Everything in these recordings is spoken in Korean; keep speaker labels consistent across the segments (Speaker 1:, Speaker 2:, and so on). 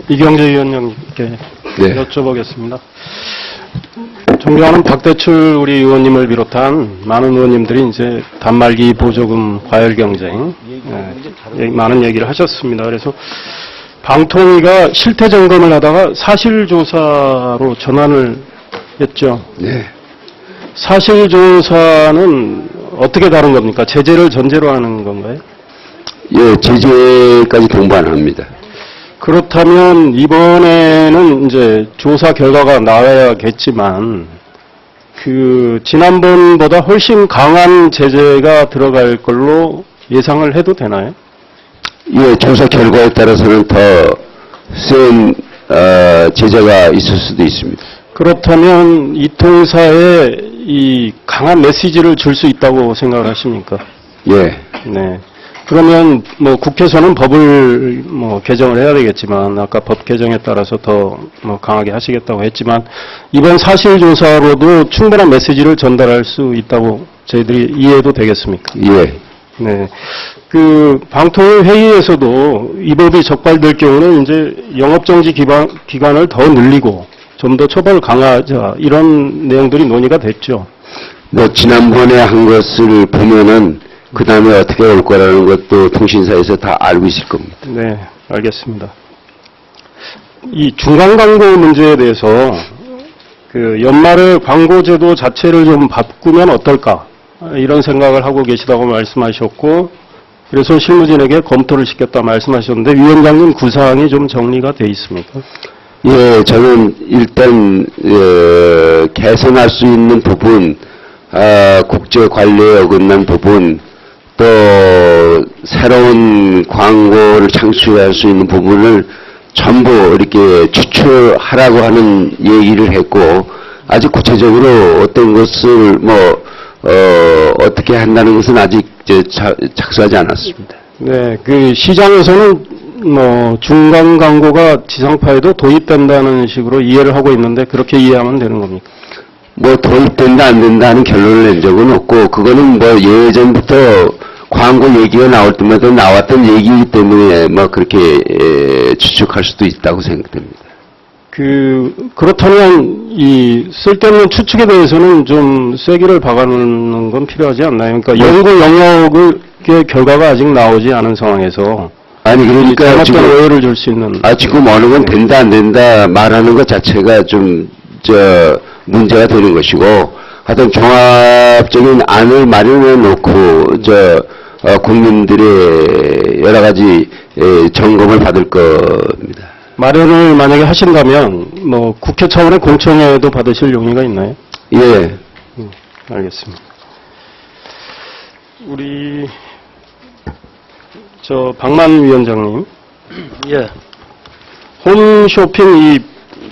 Speaker 1: 이경재 위원장님께
Speaker 2: 네.
Speaker 1: 여쭤보겠습니다. 존경하는 박대출 우리 의원님을 비롯한 많은 의원님들이 이제 단말기 보조금 과열 경쟁 많은 얘기를 하셨습니다. 그래서 방통위가 실태 점검을 하다가 사실조사로 전환을 했죠.
Speaker 2: 네.
Speaker 1: 사실조사는 어떻게 다른 겁니까? 제재를 전제로 하는 건가요?
Speaker 2: 예, 제재까지 동반합니다.
Speaker 1: 그렇다면 이번에는 이제 조사 결과가 나와야겠지만 그 지난번보다 훨씬 강한 제재가 들어갈 걸로 예상을 해도 되나요?
Speaker 2: 예, 조사 결과에 따라서는 더 센 제재가 있을 수도 있습니다.
Speaker 1: 그렇다면 이 통사에 이 강한 메시지를 줄 수 있다고 생각을 하십니까?
Speaker 2: 예.
Speaker 1: 네. 그러면 뭐 국회에서는 법을 뭐 개정을 해야 되겠지만 아까 법 개정에 따라서 더 뭐 강하게 하시겠다고 했지만 이번 사실조사로도 충분한 메시지를 전달할 수 있다고 저희들이 이해해도 되겠습니까?
Speaker 2: 예.
Speaker 1: 네. 그 방통위 회의에서도 이 법이 적발될 경우는 이제 영업정지 기간을 더 늘리고 좀 더 처벌을 강화하자 이런 내용들이 논의가 됐죠.
Speaker 2: 뭐 지난번에 한 것을 보면은 그 다음에 어떻게 올 거라는 것도 통신사에서 다 알고 있을 겁니다.
Speaker 1: 네, 알겠습니다. 이 중간 광고 문제에 대해서 그 연말에 광고제도 자체를 좀 바꾸면 어떨까 이런 생각을 하고 계시다고 말씀하셨고 그래서 실무진에게 검토를 시켰다 말씀하셨는데 위원장님 구사항이 좀 정리가 돼 있습니까?
Speaker 2: 예, 저는 일단 개선할 수 있는 부분, 국제 관리에 어긋난 부분, 또 새로운 광고를 창출할 수 있는 부분을 전부 이렇게 추출하라고 하는 얘기를 했고 아직 구체적으로 어떤 것을 어떻게 한다는 것은 아직 착수하지 않았습니다.
Speaker 1: 네, 그 시장에서는 뭐 중간 광고가 지상파에도 도입된다는 식으로 이해를 하고 있는데 그렇게 이해하면 되는 겁니까?
Speaker 2: 뭐 도입된다 안 된다는 결론을 낸 적은 없고 그거는 뭐 예전부터 광고 얘기가 나올 때마다 나왔던 얘기이기 때문에 뭐 그렇게 추측할 수도 있다고 생각됩니다.
Speaker 1: 그렇다면 이 쓸데없는 추측에 대해서는 좀 쐐기를 박아놓는 건 필요하지 않나요? 그러니까 연구 영역의 결과가 아직 나오지 않은 상황에서
Speaker 2: 아니 그러니까
Speaker 1: 지금 오해를 줄 수 있는
Speaker 2: 지금 어느 건 된다 안 된다 말하는 것 자체가 좀 문제가 되는 것이고 하여튼 종합적인 안을 마련해 놓고 국민들의 여러 가지 점검을 받을 겁니다.
Speaker 1: 마련을 만약에 하신다면 뭐 국회 차원의 공청회도 받으실 용의가 있나요?
Speaker 2: 예.
Speaker 1: 알겠습니다. 우리 박만 위원장님.
Speaker 3: 예.
Speaker 1: 홈쇼핑 이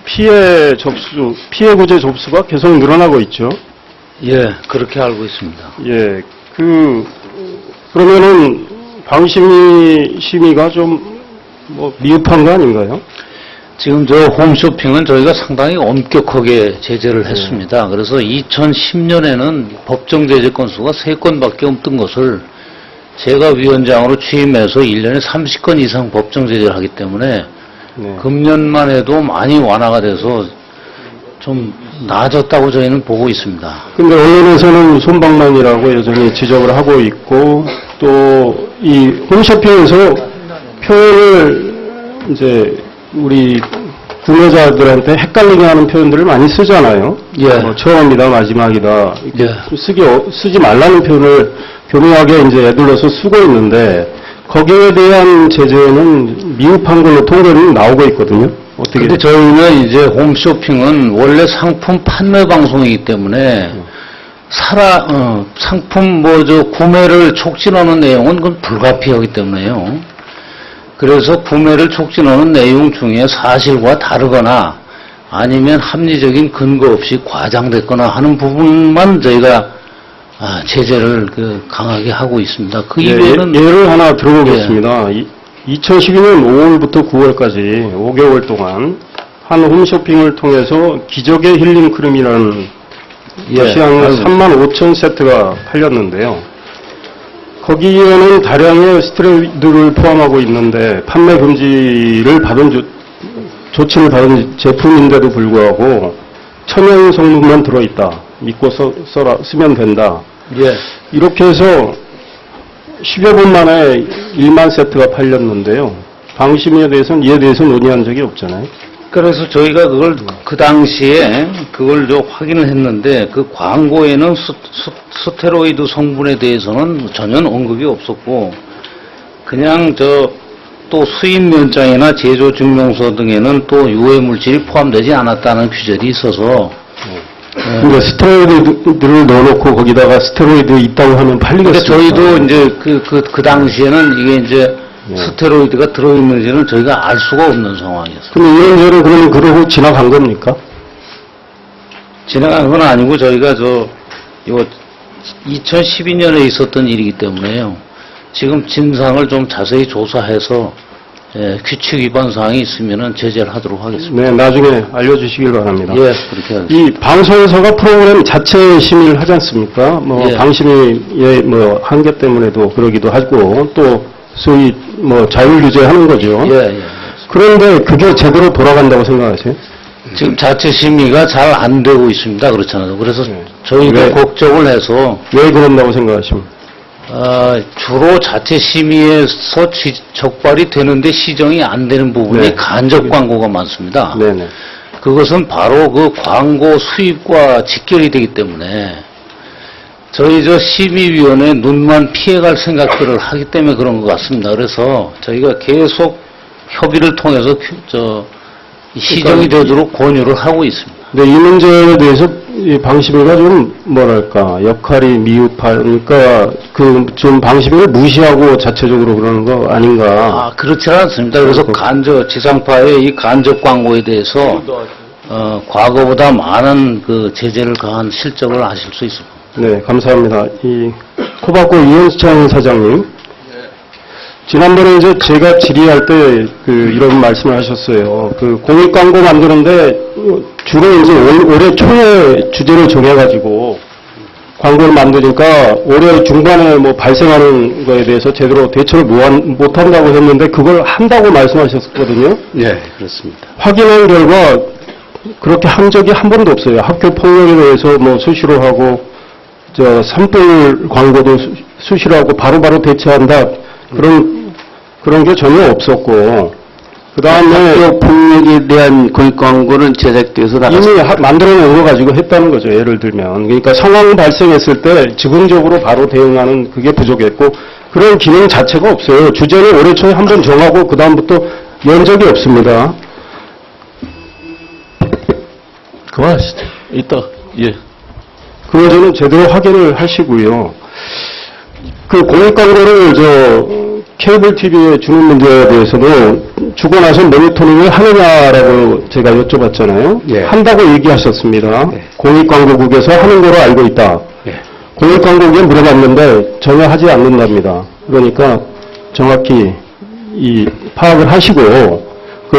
Speaker 1: 피해 구제 접수가 계속 늘어나고 있죠.
Speaker 3: 예, 그렇게 알고 있습니다.
Speaker 1: 예. 그러면은 방심위가 좀 미흡한 거 아닌가요?
Speaker 3: 지금 홈쇼핑은 저희가 상당히 엄격하게 제재를 했습니다. 그래서 2010년에는 법정 제재 건수가 3건밖에 없던 것을 제가 위원장으로 취임해서 1년에 30건 이상 법정 제재를 하기 때문에 금년만 해도 많이 완화가 돼서 좀 나아졌다고 저희는 보고 있습니다.
Speaker 1: 근데 언론에서는 손방망이라고 여전히 지적을 하고 있고 또 이 홈쇼핑에서 표현을 이제 우리 구매자들한테 헷갈리게 하는 표현들을 많이 쓰잖아요.
Speaker 3: 예.
Speaker 1: 처음이다, 마지막이다.
Speaker 3: 예.
Speaker 1: 쓰지 말라는 표현을 교묘하게 이제 애둘러서 쓰고 있는데 거기에 대한 제재는 미흡한 걸로 통계는 나오고 있거든요. 어떻게?
Speaker 3: 근데 저희는 이제 홈쇼핑은 원래 상품 판매 방송이기 때문에 상품 구매를 촉진하는 내용은 그건 불가피하기 때문에요. 그래서 구매를 촉진하는 내용 중에 사실과 다르거나 아니면 합리적인 근거 없이 과장됐거나 하는 부분만 저희가 제재를 강하게 하고 있습니다. 그 이외에는
Speaker 1: 예를 하나 들어보겠습니다. 2012년 5월부터 9월까지 5개월 동안 한 홈쇼핑을 통해서 기적의 힐링 크림이라는 시향 35,000세트가 팔렸는데요. 거기에는 다량의 스테로이드를 포함하고 있는데 판매 금지를 받은 조치를 받은 제품인데도 불구하고 천연 성분만 들어있다. 믿고 쓰면 된다.
Speaker 3: 예.
Speaker 1: 이렇게 해서 10여 분 만에 1만 세트가 팔렸는데요. 방심에 대해서는 이에 대해서 논의한 적이 없잖아요.
Speaker 3: 그래서 저희가 그걸 그 당시에 그걸 확인을 했는데 그 광고에는 스테로이드 성분에 대해서는 전혀 언급이 없었고 그냥 또 수입 면장이나 제조 증명서 등에는 또 유해 물질이 포함되지 않았다는 규절이 있어서
Speaker 1: 그러니까 스테로이드를 넣어놓고 거기다가 스테로이드 있다고 하면 팔리겠습니까?
Speaker 3: 그러니까 저희도 이제 그 당시에는 이게 이제 스테로이드가 들어있는지는 저희가 알 수가 없는 상황이었어요.
Speaker 1: 그럼 이런저런 그러면 그러고 지나간 겁니까?
Speaker 3: 지나간 건 아니고 저희가 이거 2012년에 있었던 일이기 때문에요. 지금 진상을 좀 자세히 조사해서 규칙 위반 사항이 있으면은 제재를 하도록 하겠습니다.
Speaker 1: 네, 나중에 알려주시길 바랍니다.
Speaker 3: 예, 그렇게 하겠습니다.
Speaker 1: 이 방송사가 프로그램 자체 심의를 하지 않습니까?
Speaker 3: 예.
Speaker 1: 방심의 한계 때문에도 그러기도 하고 또 소위 자율 규제하는 거죠.
Speaker 3: 예.
Speaker 1: 그런데 그게 제대로 돌아간다고 생각하세요?
Speaker 3: 지금 자체 심의가 잘 안 되고 있습니다. 그렇잖아요. 그래서 저희도
Speaker 1: 왜?
Speaker 3: 걱정을 해서
Speaker 1: 왜 그런다고 생각하십니까?
Speaker 3: 주로 자체 심의에서 적발이 되는데 시정이 안 되는 부분이
Speaker 1: 네.
Speaker 3: 간접 광고가 많습니다.
Speaker 1: 네네.
Speaker 3: 그것은 바로 그 광고 수입과 직결이 되기 때문에 저희 심의위원회 눈만 피해갈 생각들을 하기 때문에 그런 것 같습니다. 그래서 저희가 계속 협의를 통해서 시정이 되도록 권유를 하고 있습니다.
Speaker 1: 네, 이 문제에 대해서 이 방심위가 좀 역할이 미흡하니까 좀 방심위를 무시하고 자체적으로 그러는 거 아닌가?
Speaker 3: 그렇지 않습니다. 그래서 지상파의 이 간접 광고에 대해서 과거보다 많은 그 제재를 가한 실적을 하실 수 있습니다.
Speaker 1: 네, 감사합니다. 이 코바코 이현수창 사장님, 지난번에 이제 제가 질의할 때 이런 말씀을 하셨어요. 공익 광고 만드는데 주로 이제 올해 초에 주제를 정해가지고 광고를 만드니까 올해 중반에 발생하는 거에 대해서 제대로 대처를 못한다고 했는데 그걸 한다고 말씀하셨거든요.
Speaker 2: 네, 그렇습니다.
Speaker 1: 확인한 결과 그렇게 한 적이 한 번도 없어요. 학교 폭력에 대해서 수시로 하고 산불 광고도 수시로 하고 바로바로 대처한다. 그런 게 전혀 없었고, 그 다음에
Speaker 2: 학교 폭력에 대한 공익 광고는 제작돼서
Speaker 1: 이미 만들어낸 거 가지고 했다는 거죠. 예를 들면. 그러니까 상황 발생했을 때 즉흥적으로 바로 대응하는 그게 부족했고, 그런 기능 자체가 없어요. 주제를 올해 초에 한 번 정하고, 그 다음부터 연 적이 없습니다.
Speaker 4: 그만하시죠. 이따, 예.
Speaker 1: 그거 저는 제대로 확인을 하시고요. 공익 광고를 케이블 TV에 주는 문제에 대해서는 주고 나서 모니터링을 하느냐라고 제가 여쭤봤잖아요.
Speaker 2: 예.
Speaker 1: 한다고 얘기하셨습니다.
Speaker 2: 예.
Speaker 1: 공익 광고국에서 하는 거로 알고 있다.
Speaker 2: 예.
Speaker 1: 공익 광고국에 물어봤는데 전혀 하지 않는답니다. 그러니까 정확히 파악을 하시고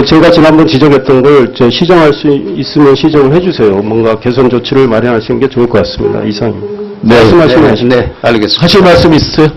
Speaker 1: 제가 지난번 지적했던 걸 시정할 수 있으면 시정을 해주세요. 뭔가 개선 조치를 마련하시는 게 좋을 것 같습니다. 이상입니다. 말씀하시면 하시죠.
Speaker 2: 네, 알겠습니다.
Speaker 4: 하실 말씀 있으세요?